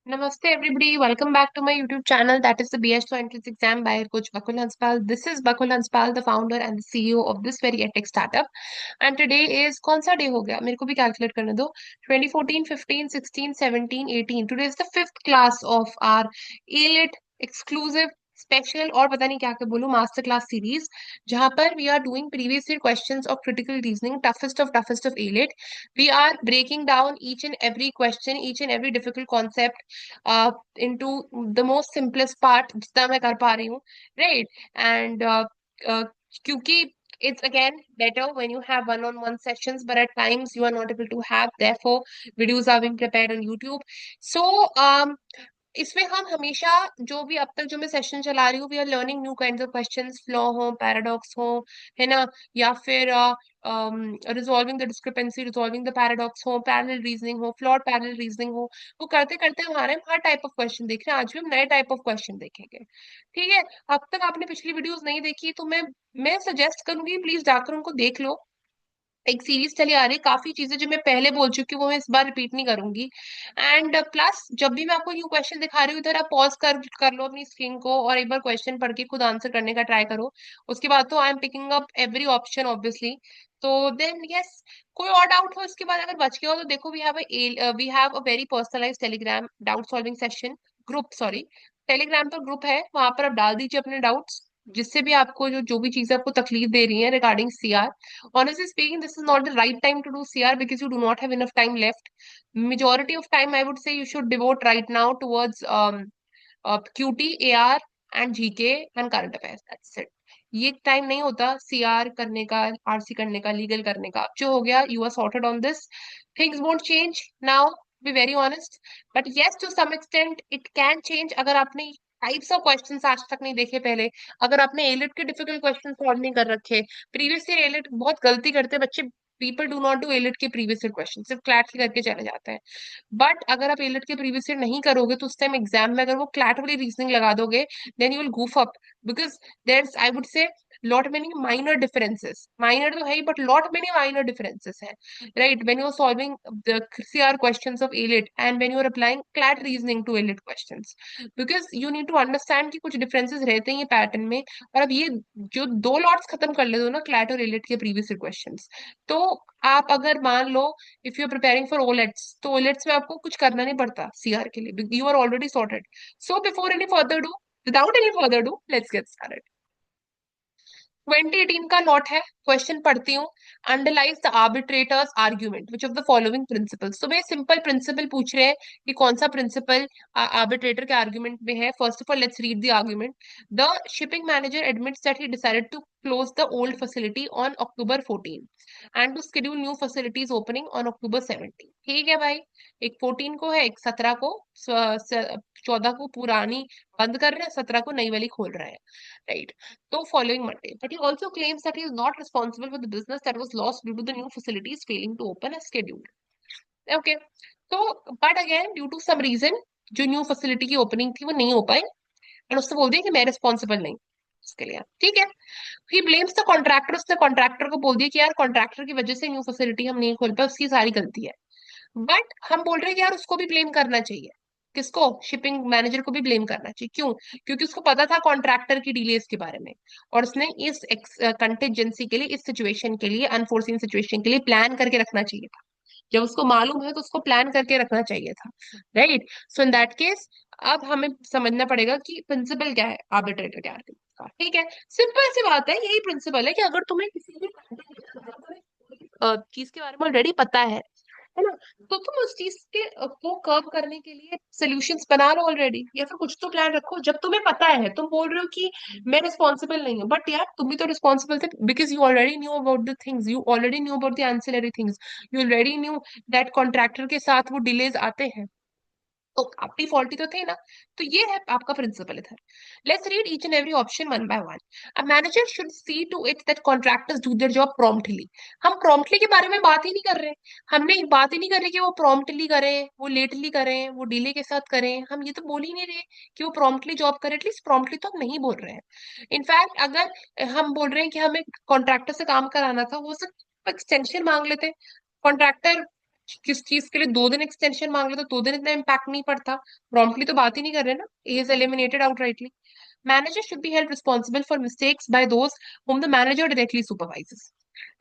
Namaste everybody. Welcome back to my YouTube channel that is the BS Entrance Exam by Coach Bakul Hanspal. This is Bakul Hanspal, the founder and the CEO of this very edtech startup. And today is कौन सा day हो गया मेरे को भी calculate करने दो 2014 15 16 17 18 today is the fifth class of our elite exclusive special और पता नहीं क्या क्या बोलूं मास्टर क्लास सीरीज जहां पर we are doing previous year questions of critical reasoning toughest of elite we are breaking down each and every question each and every difficult concept into the most simplest part जितना मैं कर पा रही हूँ right and uh, क्योंकि it's again better when you have one-on-one sessions but at times you are not able to have therefore videos are being prepared on YouTube so इसमें हम हमेशा जो भी अब तक जो मैं सेशन चला रही हूँ we are learning new kind of questions flaw हो पैराडॉक्स हो है ना या फिर resolving the discrepancy resolving the paradox हो पैरेलल रीजनिंग हो फ्लॉड पैरेलल रीजनिंग हो वो करते करते हमारे हम हर टाइप ऑफ क्वेश्चन देख रहे हैं आज भी हम नए टाइप ऑफ क्वेश्चन देखेंगे ठीक है अब तक आपने पिछली वीडियोस नहीं देखी तो मैं सजेस्ट करूंगी प्लीज जाकर उनको देख लो एक सीरीज चली आ रही है काफी चीजें जो मैं पहले बोल चुकी हूँ वो मैं इस बार रिपीट नहीं करूंगी एंड प्लस जब भी मैं आपको न्यू क्वेश्चन दिखा रही हूँ इधर आप पॉज कर लो अपनी स्क्रीन को और एक बार क्वेश्चन पढ़ के खुद आंसर करने का ट्राई करो उसके बाद तो I am picking up every option obviously तो देन यस कोई और डाउट हो इसके बाद अगर बच गया हो तो देखो we have a very personalise Telegram doubt solving session group sorry Telegram पर ग्रुप है वहां पर आप डाल दीजिए अपने डाउट्स जिससे भी आपको जो भी चीजें आपको तकलीफ दे रही है regarding CR honestly speaking, this is not the right time to do CR because you do not have enough time left. Majority of time, I would say you should devote right now towards QT, AR, and GK and current affairs. That's it. ये time नहीं होता CR करने का RC करने का legal करने का अब जो हो गया you are sorted on this things won't change now be very honest but yes to some extent it can change अगर आपने टाइप्स ऑफ क्वेश्चंस आज तक नहीं देखे पहले अगर आपने एलिट के डिफिकल्ट क्वेश्चन सॉल्व नहीं कर रखे प्रीवियस ईयर एलिट बहुत गलती करते हैं बच्चे people do not do elite के प्रीवियस ईयर क्वेश्चन सिर्फ क्लैट के करके चले जाते हैं बट अगर आप एलिट के प्रीवियस ईयर नहीं करोगे तो उस टाइम एग्जाम में अगर वो क्लैट वाली रीजनिंग लगा दोगे then you will goof up because there I would say lot many minor differences minor तो है ही but lot many minor differences है right when you're solving the CR questions of ALIT and when you're applying CLAT reasoning to ALIT questions because you need to understand कि कुछ differences रहते हैं ये pattern में और अब ये जो दो लॉट्स खत्म कर लेते हो ना क्लैट और एलिट के प्रीवियस क्वेश्चंस तो आप अगर मान लो if you are preparing for ओलेट्स तो ओलेट्स में आपको कुछ करना नहीं पड़ता सीआर के लिए you are already sorted so before any further ado without any further ado let's get started 2018 का नोट है क्वेश्चन पढ़ती हूँ underlies the arbitrator's argument which of the following principles तो वे सिंपल प्रिंसिपल पूछ रहे हैं कि कौन सा प्रिंसिपल आर्बिट्रेटर के आर्ग्यूमेंट में है first of all let's read the argument the shipping manager admits that he decided to close the old facility on October 14 and to schedule new facilities opening on October 17 ठीक है भाई एक 14 को है एक 17 को 14 को पुरानी बंद कर रहे हैं 17 को नई वाली खोल रहे हैं राइट तो following Monday. But he also claims that he is not responsible for the business that was lost due to the new facilities failing to open as scheduled. Okay. तो but again due to some reason जो new facility की opening थी वो नहीं हो पाई and उससे बोल दिया कि मैं रिस्पॉन्सिबल नहीं इसके लिए ठीक है ही ब्लेम्स द कॉन्ट्रैक्टर उसने कॉन्ट्रैक्टर को बोल दिया कि यार कॉन्ट्रैक्टर की वजह से न्यू फैसिलिटी हम नहीं खोल पाए उसकी सारी गलती है बट हम बोल रहे हैं कि यार उसको भी ब्लेम करना चाहिए किसको शिपिंग मैनेजर को भी ब्लेम करना चाहिए क्यों क्योंकि उसको पता था कॉन्ट्रैक्टर की डिलेस के बारे में और उसने इस कंटिजेंसी के लिए इस सिचुएशन के लिए अनफोर्सीन सिचुएशन के लिए प्लान करके रखना चाहिए था जब उसको मालूम है तो उसको प्लान करके रखना चाहिए था right so in that case अब हमें समझना पड़ेगा कि प्रिंसिपल क्या है आर्बिट्रेटर क्या है का ठीक है सिंपल सी बात है यही प्रिंसिपल है कि अगर तुम्हें किसी भी चीज के बारे में ऑलरेडी पता है ना तो तुम उस चीज के को कर्व करने के लिए सोल्यूशंस बना लो ऑलरेडी या फिर कुछ तो प्लान रखो जब तुम्हें पता है तुम बोल रहे हो कि मैं रिस्पॉन्सिबल नहीं हूँ बट यार तुम भी तो रिस्पॉन्सिबल थे because you already knew about the things you already knew about the ancillary things you already knew that contractor के साथ वो डिलेज आते हैं तो आप भी फॉल्टी तो थे ना तो ये है आपका प्रिंसिपल इधर let's read each and every option one by one a manager should see to it that contractors do their job promptly हम प्रॉम्प्टली के बारे में बात ही नहीं कर रहे हमने बात ही नहीं कर रहे कि वो प्रॉम्प्टली करें वो लेटली करें वो डिले के साथ करें हम ये तो बोल ही नहीं रहे कि वो प्रॉम्प्टली जॉब करें एटलीस्ट प्रॉम्प्टली तो हम नहीं बोल रहे हैं इनफैक्ट अगर हम बोल रहे हैं कि हमें कॉन्ट्रैक्टर से काम कराना था वो सब एक्सटेंशन मांग लेते कॉन्ट्रैक्टर किस चीज के लिए 2 दिन एक्सटेंशन मांग रहे, तो 2 दिन इतना इम्पैक्ट नहीं पड़ता। प्रॉम्प्टली तो बात ही नहीं कर रहे ना, A is eliminated outrightly. Manager should be held responsible for mistakes by those whom the manager directly supervises.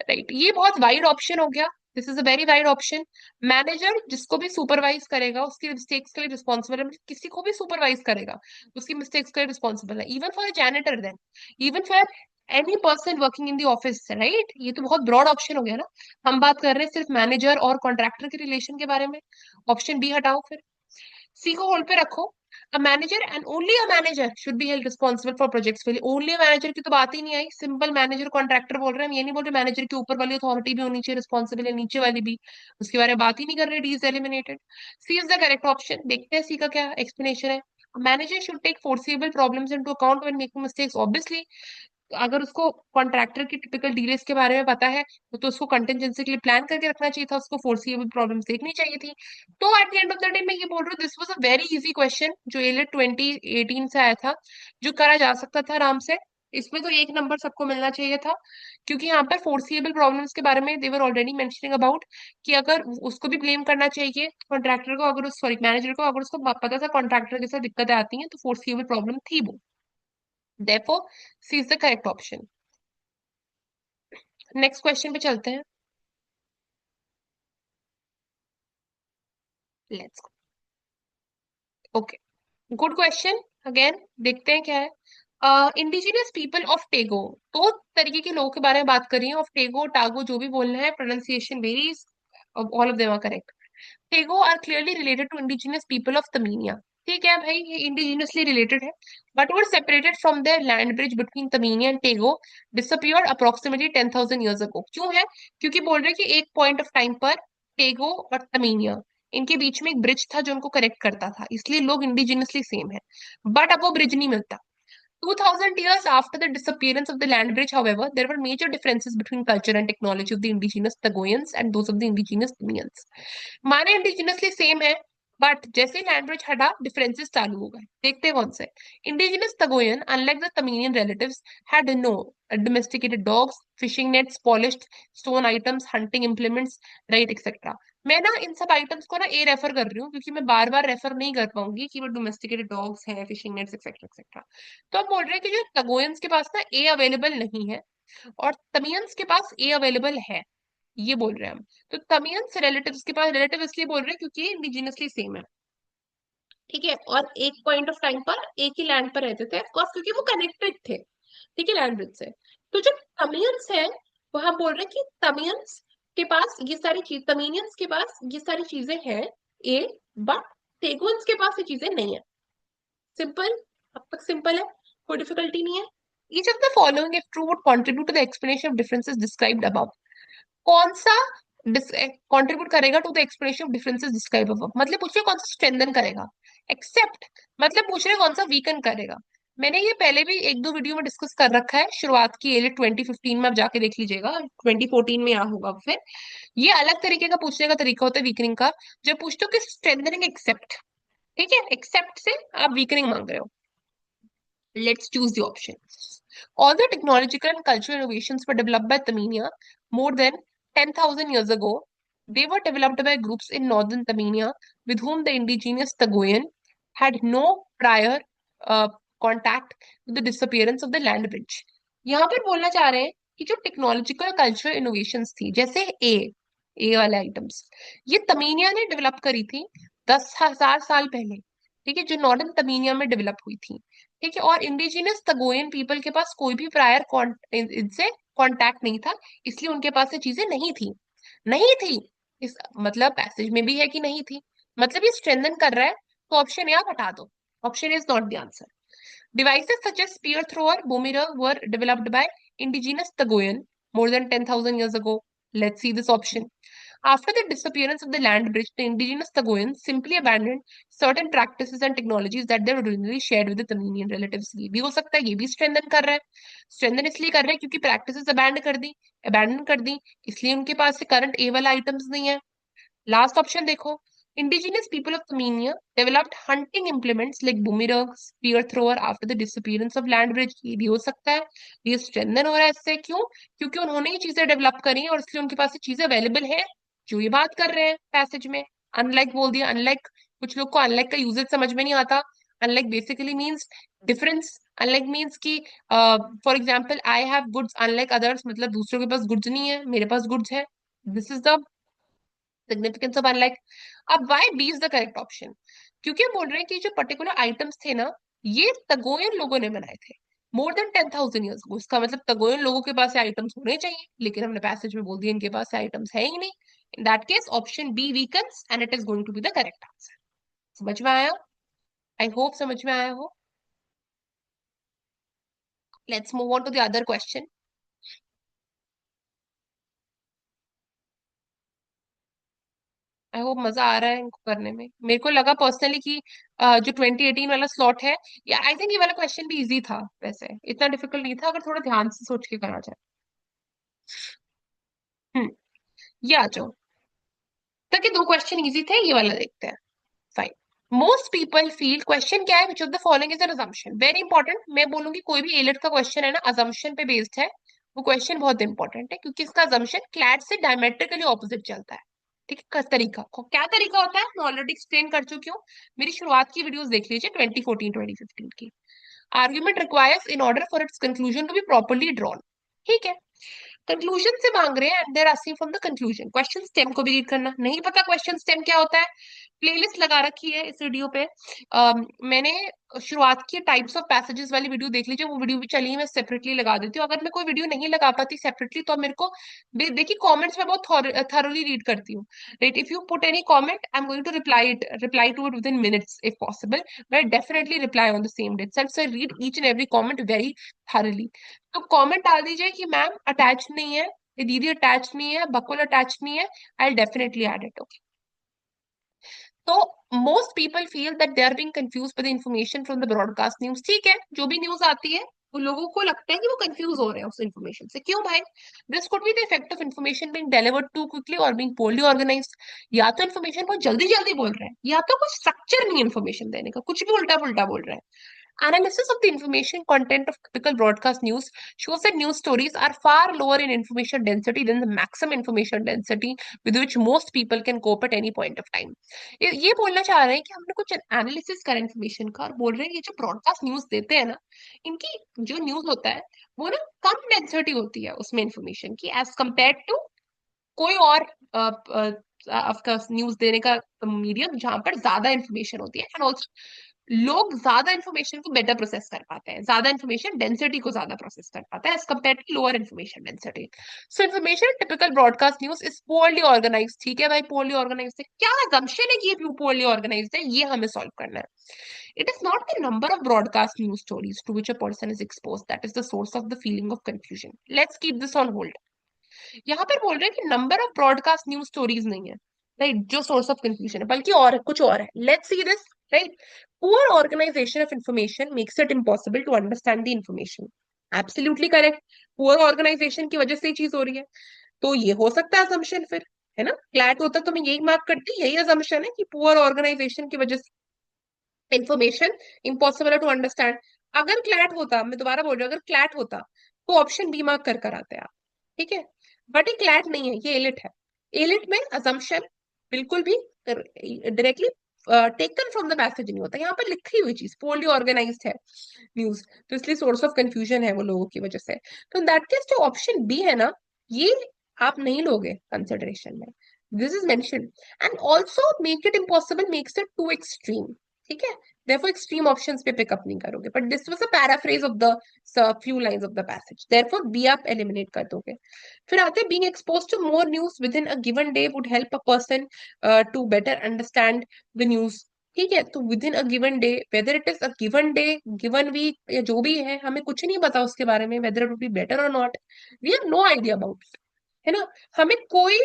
Right, ये बहुत वाइड ऑप्शन हो गया। This is a very wide option. Manager जिसको भी सुपरवाइज करेगा उसकी मिस्टेक्स के लिए रिस्पॉन्सिबल है, किसी को भी सुपरवाइज करेगा उसकी मिस्टेक्स के लिए रिस्पॉन्सिबल है, even for a janitor, then even for any person working in the office, right. ये तो बहुत ब्रॉड ऑप्शन हो गया ना। हम बात कर रहे हैं सिर्फ मैनेजर और कॉन्ट्रैक्टर के रिलेशन के बारे में। ऑप्शन बी हटाओ फिर, सी को होल्ड पे रखो। A manager and only a manager should be held responsible for projects failure. Only a manager की तो बात ही नहीं आई, सिंपल मैनेजर कॉन्ट्रैक्टर बोल रहे हैं, हम ये नहीं बोल रहे मैनेजर के ऊपर वाली अथॉरिटी भी होनी चाहिए रिस्पॉन्सिबल, है नीचे वाली भी, उसके बारे में बात ही नहीं कर रहे। D is eliminated. C is the correct option. देखते हैं सी का क्या एक्सप्लेनेशन है। Manager should take foreseeable problems into account when making mistakes. Obviously अगर उसको कॉन्ट्रैक्टर की टिपिकल डीलेस के बारे में पता है तो उसको कंटिजेंसी के लिए प्लान करके रखना चाहिए था, उसको फोर्सिएबल प्रॉब्लम्स देखनी चाहिए थी। तो at the end of the day मैं ये बोल रही हूँ, this was a very easy question जो एलेट 2018 से आया था, जो करा जा सकता था आराम से। इसमें तो 1 नंबर सबको मिलना चाहिए था, क्योंकि यहाँ पर फोर्सिएबल प्रॉब्लम्स के बारे में देवर ऑलरेडी मेंशनिंग अबाउट कि अगर उसको भी ब्लेम करना चाहिए कॉन्ट्रैक्टर को, अगर उस सॉरी मैनेजर को, अगर उसको पता था कॉन्ट्रैक्टर के साथ दिक्कतें आती हैं तो फोर्सिएबल प्रॉब्लम थी वो। therefore C is the correct option. Next question पे चलते हैं। Let's go. Okay, good question. Again देखते हैं क्या है। इंडिजिनियस पीपल ऑफ टेगो, दो तरीके के लोगों के बारे में बात कर रही है, ऑफ टेगो टागो जो भी बोलना है, pronunciation varies, all of them are correct. टेगो are clearly related to indigenous people of Tasmania. ठीक है भाई, ये इंडिजिनियसली रिलेटेड है, but were separated from the land bridge between Tasmania and टेगो डिसअपियर्ड अप्रोक्सीमेटली 10,000 years ago। क्यों है? क्योंकि बोल रहे हैं कि एक पॉइंट ऑफ टाइम पर टेगो और तमीनिया, इनके बीच में एक ब्रिज था जो उनको कनेक्ट करता था, इसलिए लोग इंडिजिनियसली सेम है। बट अब वो ब्रिज नहीं मिलता। 2000 years after the disappearance of the land bridge, however, there were major differences between culture and technology of the indigenous Tagoyans and those of the indigenous Tamians. माने indigenously same है, but जैसे land bridge हटा differences चालू हो गए। देखते हैं कौन से। इंडिजिनस तगोयन unlike the Tasmanian relatives had no domesticated dogs, fishing nets, polished stone items, hunting implements, right etc। मैं ना इन सब आइटम्स को ना ए रेफर कर रही हूँ, क्योंकि मैं बार बार रेफर नहीं कर पाऊंगी कि वो डोमेस्टिकेटेड डॉग्स हैं, फिशिंग नेट्स एक्सेट्रा एक्सेट्रा। तो हम बोल रहे हैं कि जो तगोयंस के पास ना ए अवेलेबल नहीं है और तमियंस के पास ए अवेलेबल है, ये बोल रहे हैं हम। तो तमियंस रिलेटिव्स के पास, रिलेटिव इसलिए बोल रहे हैं क्योंकि ये इंडिजिनसली सेम है। ठीक है, और एक पॉइंट ऑफ टाइम पर एक ही लैंड पर रहते थे, ऑफकोर्स क्योंकि वो कनेक्टेड थे, ठीक है, लैंड ब्रिज से। तो जो तमियंस है, वो हम बोल रहे हैं कि तमियंस के पास ये सारी चीज, तमीनियंस के पास ये सारी चीजें हैं ए, बट टेगोन्स के पास ये चीजें नहीं है। सिंपल, अब तक सिंपल है, कोई डिफिकल्टी नहीं है। Each of the following, if true, would contribute to the explanation of differences described above। कौन सा कंट्रीब्यूट करेगा to the explanation of differences describe above, मतलब पूछ रहे कौन सा स्ट्रेंथन करेगा। एक्सेप्ट मतलब पूछ रहे कौन सा वीकन करेगा। मैंने ये पहले भी एक दो वीडियो में डिस्कस कर रखा है, शुरुआत की एलिट 2015 में, आप जाके देख लीजिएगा, 2014 में यहाँ होगा फिर। ये अलग तरीके का पूछने का तरीका होता है वीकनिंग का, जब पूछते हो कि स्ट्रेंथनिंग एक्सेप्ट, ठीक है, एक्सेप्ट से आप वीकनिंग मांग रहे हो। Let's choose the option. All the technological and cultural innovations were developed by Tamania more than 10,000 years ago. They were developed by groups in northern Tamania with whom the indigenous Tagoyan had no prior uh, contact with the disappearance of the land bridge. यहाँ पर बोलना चाह रहे हैं कि जो technological cultural innovations थी, जैसे ए वाले आइटम्स, ये तमीनिया ने डेवलप करी थी 10,000 साल पहले, ठीक है, जो नॉर्दर्न तमीनिया में डेवलप हुई थी। ठीक है, और इंडिजिनियस तगोयन पीपल के पास कोई भी प्रायर इनसे कांटेक्ट नहीं था, इसलिए उनके पास ये चीजें नहीं थी। नहीं थी, इस मतलब पैसेज में भी है कि नहीं थी, मतलब ये स्ट्रेंथन कर रहा है, तो ऑप्शन ए आप हटा दो। Option is not the answer. Devices such as spear thrower, boomerang were developed by indigenous Tagoyan more than 10,000 years ago. Let's see this option. After the disappearance of the land bridge, the indigenous Tagoyans simply abandoned certain practices and technologies that they originally shared with the Taminian relatives. ये भी हो सकता है, ये भी strengthen कर रहा है। Strengthen इसलिए कर रहा है क्योंकि practices abandon कर दी, इसलिए उनके पास से current A वाला items नहीं है। लास्ट ऑप्शन देखो, indigenous people of Tamania developed hunting implements like boomerangs, spear thrower after the disappearance of land bridge। ये भी हो सकता है, ये स्ट्रेंथन हो रहा है इससे। क्यों? क्योंकि उन्होंने ये चीजें डेवलप करी हैं और इसलिए उनके पास ये चीजें अवेलेबल है। जो ये बात कर रहे हैं पैसेज में। अनलाइक बोल दिया, अनलाइक। कुछ लोग को अनलाइक का यूजेज समझ में नहीं आता। Unlike basically means difference. Unlike means कि for example I have goods unlike others, मतलब दूसरों के पास गुड्स नहीं है, मेरे पास गुड्स है। This is the significance of unlike. अब why B is the correct option? क्योंकि हम बोल रहे हैं कि जो पर्टिकुलर आइटम्स थे ना, ये तगोयन लोगों ने बनाए थे मोर देन 10,000 ईयर्स ago। इसका मतलब तगोयन लोगों के पास आइटम्स होने चाहिए, लेकिन हमने पैसेज में बोल दिया इनके पास आइटम्स है ही नहीं। In that case option B weakens and it is going to be the correct answer. समझ में आया? आई होप समझ में आया हो। Let's move on to the other question. I hope मजा आ रहा है इनको करने में। मेरे को लगा पर्सनली कि जो 2018 वाला स्लॉट है, या आई थिंक ये वाला क्वेश्चन भी इजी था, वैसे इतना डिफिकल्ट नहीं था अगर थोड़ा ध्यान से सोच के करा जाए। हम्म। ये आ जाओ। तक ये दो क्वेश्चन इजी थे, ये वाला देखते हैं। Fine. Most people feel, question क्या है, विच of the following is an assumption. Very important. मैं बोलूंगी कोई भी एलिट का क्वेश्चन है ना, अजम्पशन पे बेस्ड है, वो क्वेश्चन बहुत इंपॉर्टेंट है, क्योंकि इसका अजम्पशन क्लैट से डायमेट्रिकली ऑपोजिट चलता है। ठीक है, तरीका क्या तरीका होता है मैं ऑलरेडी एक्सप्लेन कर चुकी हूँ। मेरी शुरुआत की वीडियोस देख लीजिए 2014 2015 की। Argument requires in order for its conclusion to be properly drawn. ठीक है, कंक्लूजन से मांग रहे हैं and they're asking from the conclusion. Question stem को भी रीड करना नहीं पता, क्वेश्चन स्टेम क्या होता है, प्लेलिस्ट लगा रखी है इस वीडियो पे। मैंने शुरुआत की टाइप्स ऑफ पैसेजेस वाली वीडियो देख लीजिए, वो वीडियो भी चली है, मैं सेपरेटली लगा देती हूँ। अगर मैं कोई वीडियो नहीं लगा पाती सेपरेटली तो मेरे को देखिए, कमेंट्स में बहुत थॉरोली रीड करती हूँ। Right, if you put any comment I am going to reply to it within minutes if possible. But definitely reply on the same day itself, so I read each and every comment very thoroughly। तो comment डाल दीजिए कि ma'am attach नहीं है, ये दीदी attach नहीं है, बकुल अटैच नहीं है, आई डेफिनेटली ऐड इट। तो most people feel that they are being confuse with information from the broadcast news. ठीक है, जो भी न्यूज आती है वो लोगों को लगता है कि वो कंफ्यूज हो रहे हैं उस इन्फॉर्मेशन से। क्यों भाई? This could be the effect of information being delivered too quickly और बीइंग पोorly ऑर्गेनाइज्ड। या तो इन्फॉर्मेशन बहुत जल्दी जल्दी बोल रहे हैं, या तो कुछ स्ट्रक्चर नहीं इन्फॉर्मेशन देने का, कुछ भी उल्टा पुल्टा बोल रहे हैं। Analysis of the information content of typical broadcast news shows that news stories are far lower in information density than the maximum information density with which most people can cope at any point of time। ये बोलना चाह रहे हैं कि हमने कुछ analysis करा information का और बोल रहे हैं ये जो ब्रॉडकास्ट न्यूज देते हैं ना, इनकी जो न्यूज होता है वो ना कम डेंसिटी होती है उसमें इंफॉर्मेशन की, एज कम्पेयर टू कोई और आपका न्यूज देने का मीडियम जहां पर ज्यादा इंफॉर्मेशन होती है। एंड ऑल्सो लोग ज्यादा इंफॉर्मेशन को बेटर प्रोसेस कर पाते हैं, ज्यादा इंफॉर्मेशन डेंसिटी को ज्यादा प्रोसेस कर पाते हैं as compared to lower information density. So information typical broadcast news is poorly organize. ठीक है भाई, पोorly ऑर्गेनाइज है, क्या assumption है कि ये पोorली ऑर्गेनाइज है, ये हमें सॉल्व करना है। It is not the number of broadcast news stories to which a person is expose that is the source of the feeling of confusion. Let's keep this on hold. यहाँ पर बोल रहे हैं कि number of broadcast news stories नहीं है, right, जो source of confusion है, बल्कि और है, कुछ और है। Let's see this. Right, poor organisation of information makes it impossible to understand the information. Absolutely correct, poor organisation की वजह से ही चीज हो रही है। तो ये हो सकता है assumption फिर, है ना? फ्लैट होता तो मैं यही मार्क करती, यही assumption है कि पुअर ऑर्गेनाइजेशन की वजह से इंफॉर्मेशन इम्पॉसिबल है टू अंडरस्टैंड। अगर क्लैट होता, मैं दोबारा बोल रही हूँ, अगर क्लैट होता तो ऑप्शन बी मार्क कर आते आप। ठीक है, बट ये क्लैट नहीं है, ये एलिट है। एलिट में अजम्पशन बिल्कुल भी directly taken from the message नहीं होता, यहाँ पर लिखी हुई चीज पोorly ऑर्गेनाइज्ड है न्यूज, तो इसलिए सोर्स ऑफ कंफ्यूजन है वो लोगों की वजह से। तो इन दैट केस जो ऑप्शन बी है ना, ये आप नहीं लोगे कंसिडरेशन में। This is mention and also make it impossible makes it to extreme. ठीक है, therefore extreme options पे पिकअप नहीं करोगे, but this was a paraphrase of the few lines of the passage, therefore B आप eliminate कर दोगे। फिर आते हैं being exposed to more news within a given day would help a person to better understand the news। ठीक है, तो within a given day, whether it is a given day, given week, या जो भी है, हमें कुछ नहीं पता उसके बारे में, whether it would be better or not, we have no idea about, है ना? हमें कोई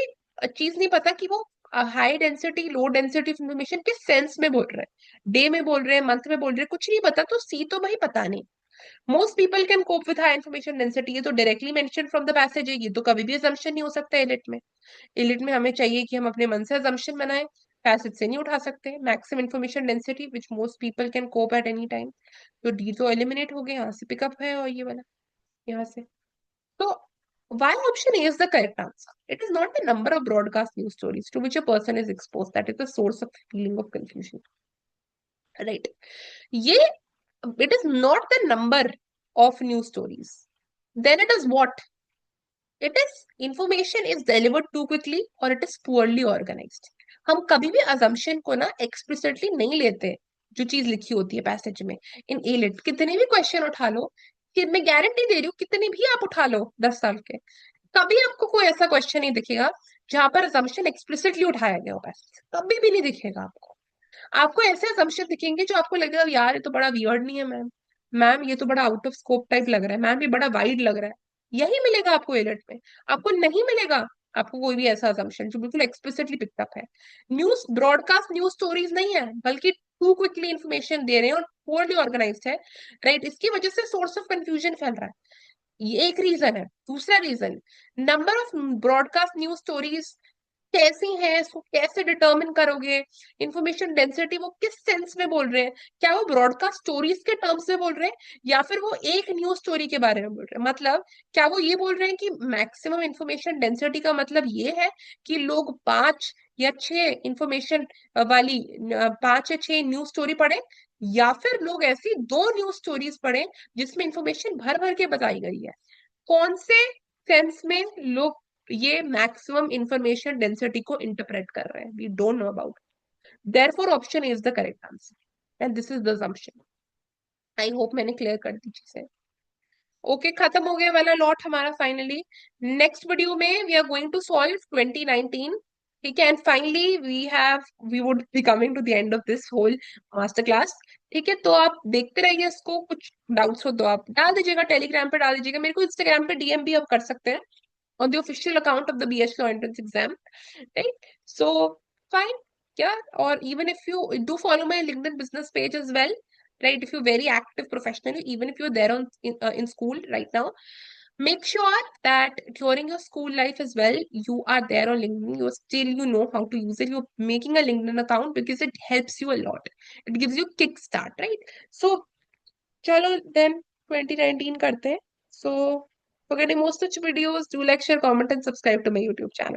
चीज नहीं पता कि वो high density low density information किस सेंस में बोल रहे हैं, डे में बोल रहे हैं, मंथ में बोल रहे हैं, कुछ नहीं पता, तो सी तो भाई पता नहीं। Most people can cope with high information density, ये तो directly mention from the passage है, ये तो कभी भी assumption नहीं हो सकता एलिट में। एलिट में हमें चाहिए कि हम अपने मन से assumption बनाए, पैसेज से नहीं उठा सकते। Maximum information density which most people can cope at any time, तो डी तो एलिमिनेट हो गए, यहाँ से पिकअप है, और ये वाला यहाँ से। तो Why option A is the correct answer? It is not the number of broadcast news stories to which a person is exposed that is the source of feeling of confusion. Right? ये it is not the number of news stories. Then it is what? It is information is delivered too quickly or it is poorly organized. हम कभी भी assumption को ना explicitly नहीं लेते जो चीज लिखी होती है पैसेज में इन एलिट कितने भी क्वेश्चन उठा लो कि मैं गारंटी दे रही हूँ कितने भी आप उठा लो 10 साल के कभी आपको कोई ऐसा क्वेश्चन नहीं दिखेगा जहां पर assumption explicitly उठाया गया हो पैसेज कभी भी नहीं दिखेगा आपको आपको ऐसे assumption दिखेंगे जो आपको लगेगा यार ये तो बड़ा वियर्ड नहीं है मैम मैम ये तो बड़ा आउट ऑफ स्कोप टाइप लग रहा है मैम ये बड़ा वाइड लग रहा है यही मिलेगा आपको एलर्ट में आपको नहीं मिलेगा आपको कोई भी ऐसा assumption जो बिल्कुल एक्सप्लिसिटली पिकअप है न्यूज ब्रॉडकास्ट न्यूज स्टोरीज नहीं है बल्कि टू क्विकली इंफॉर्मेशन दे रहे हैं और पोअरली ऑर्गेनाइज्ड है राइट इसकी वजह से सोर्स ऑफ कंफ्यूजन फैल रहा है ये एक रीजन है दूसरा reason number of broadcast news stories कैसी है इसको कैसे डिटरमिन करोगे इंफॉर्मेशन डेंसिटी वो किस सेंस में बोल रहे हैं क्या वो ब्रॉडकास्ट स्टोरीज के टर्म्स में बोल रहे हैं या फिर वो एक न्यूज स्टोरी के बारे में बोल रहे हैं मतलब क्या वो ये बोल रहे हैं कि मैक्सिमम इंफॉर्मेशन डेंसिटी का मतलब ये है कि लोग 5 या 6 इंफॉर्मेशन वाली 5 या 6 न्यूज स्टोरी पढ़े या फिर लोग ऐसी 2 न्यूज स्टोरीज पढ़े जिसमें इंफॉर्मेशन भर भर के बताई गई है कौन से सेंस में लोग ये मैक्सिमम इंफॉर्मेशन डेंसिटी को इंटरप्रेट कर रहे हैं we don't know about therefore option is the correct answer and this is the assumption I hope मैंने क्लियर कर दी चीजें ओके खत्म हो गया वाला लॉट हमारा फाइनली नेक्स्ट वीडियो में we are going to solve 2019 ठीक है and finally we would be coming to the end of this whole master class ठीक है तो आप देखते रहिए इसको कुछ डाउट्स हो तो आप डाल दीजिएगा टेलीग्राम पे डाल दीजिएगा मेरे को इंस्टाग्राम पे डीएम भी आप कर सकते हैं on the official account of the BH Law entrance exam, right? So fine, yeah. Or even if you do follow my LinkedIn business page as well, right? If you're very active professionally, even if you're there in school right now, make sure that during your school life as well, you are there on LinkedIn. You know how to use it. You're making a LinkedIn account because it helps you a lot. It gives you kickstart, right? So चलो then 2019 करते हैं so for getting more such videos do like share comment and subscribe to my YouTube channel